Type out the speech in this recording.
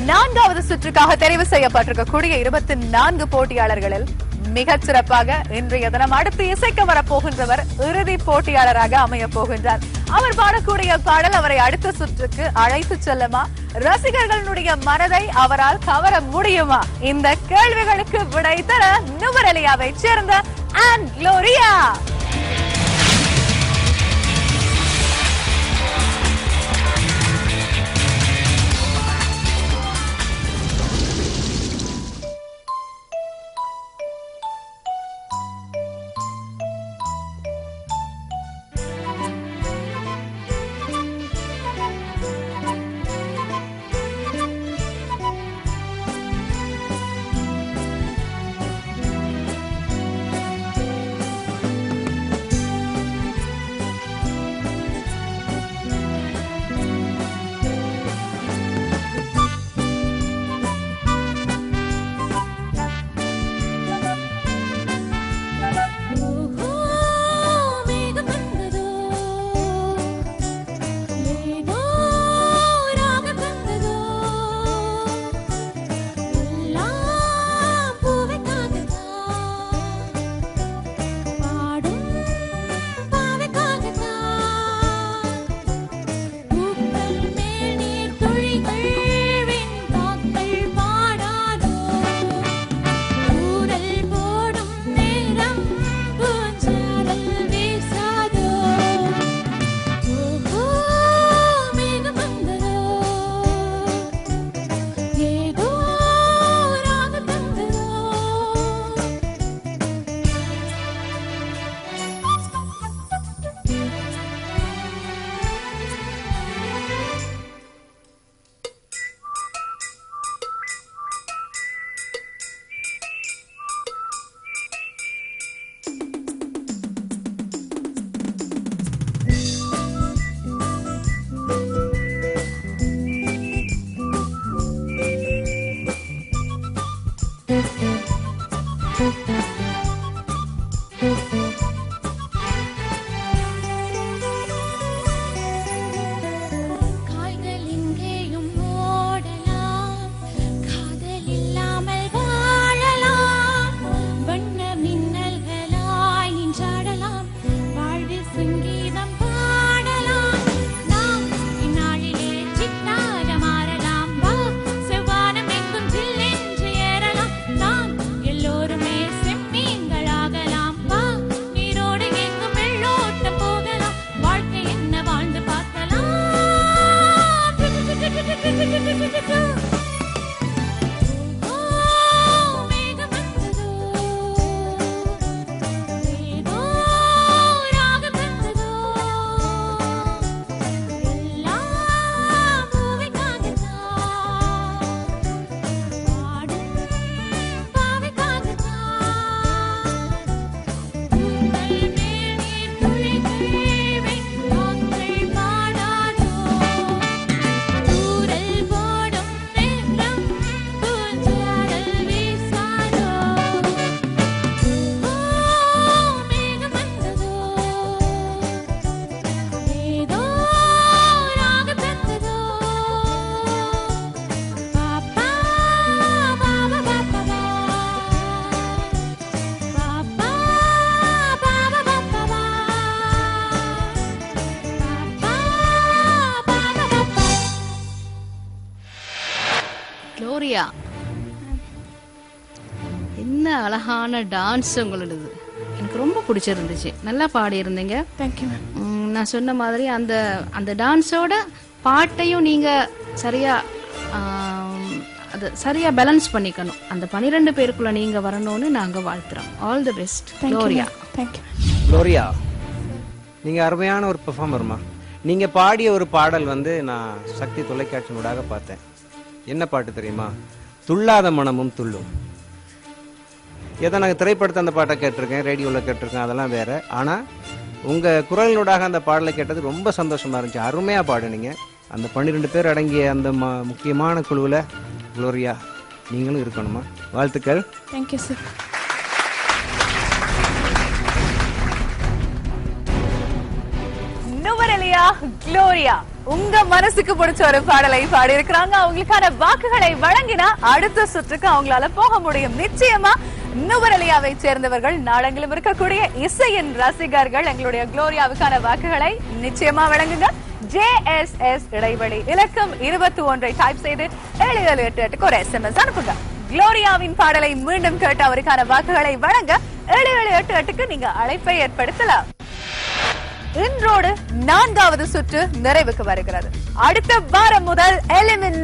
நான்காவது சுற்றுக்காக தெரிவு செய்யப்பட்டிருக்கக்கூடிய 24 போட்டியாளர்களில் மிகச் சிறப்பாக இன்றைய தினம் அடுத்து இசைக்க வரப்போகின்றவர் இறுதி போட்டியாளராக அமைய போகின்றார். அவர் பாடக்கூடிய பாடல் அவரை அடுத்த சுற்றுக்கு அழைத்து செல்லுமா, ரசிகர்களுடைய மனதை அவரால் கவர முடியுமா? இந்த கேள்விகளுக்கு விடை தர நுவரெலியாவை சேர்ந்த ஆன் குளோரியா. குளோரியா, என்ன அழகான டான்ஸ் உங்களோடது, எனக்கு ரொம்ப பிடிச்சிருந்துச்சு. நல்லா பாடி இருந்தீங்க. Thank you ma'am. நான் சொன்ன மாதிரி அந்த அந்த டான்ஸோட பாட்டையும் நீங்க சரியா அது சரியா பேலன்ஸ் பண்ணிக்கணும். அந்த 12 பேருக்குள்ள நீங்க வரணும்னு நாங்க வாழ்த்துறோம். All the best Gloria. Thank you Gloria, நீங்க அருமையான ஒரு பெர்ஃபார்மர்மா. நீங்க பாடிய ஒரு பாடல் நான் சக்தி தொலைக்காட்சியினூடாக பார்த்தேன். என்ன பாட்டு தெரியுமா? துள்ளாத மனமும் துள்ளும். ஏதோ நாங்கள் திரைப்படத்தை அந்த பாட்டை கேட்டிருக்கேன், ரேடியோவில் கேட்டிருக்கேன், அதெல்லாம் வேற. ஆனால் உங்கள் குரலினூடாக அந்த பாடலை கேட்டது ரொம்ப சந்தோஷமா இருந்துச்சு. அருமையாக பாடுனீங்க. அந்த 12 பேர் அடங்கிய அந்த முக்கியமான குழுவில் குளோரியா நீங்களும் இருக்கணுமா? வாழ்த்துக்கள். Thank you sir. நுவரெலியா குளோரியா. உங்க மனசுக்கு பிடிச்ச ஒரு பாடலை பாடி இருக்கிறாங்க. அவங்களுக்கான வாக்குகளை வழங்கினா அடுத்த சுற்றுக்கு அவங்களால போக முடியும். நிச்சயமா நுவரெலியாவை சேர்ந்தவர்கள், நாடெங்கிலும் இருக்கக்கூடிய இசையின் ரசிகர்கள் எங்களுடைய குளோரியாவுக்கான வாக்குகளை நிச்சயமா வழங்குங்க. JSS இடைவெளி இலக்கம் 21 டைப் செய்து 7788 ஒரு SMS அனுப்புங்க. குளோரியாவின் பாடலை மீண்டும் கேட்டு அவருக்கான வாக்குகளை வழங்க 7788க்கு நீங்க அழைப்பை ஏற்படுத்தலாம். இன்றோடு 4வது சுற்று நிறைவுக்கு வருகிறது. அடுத்த வாரம் முதல் எலிமினேட்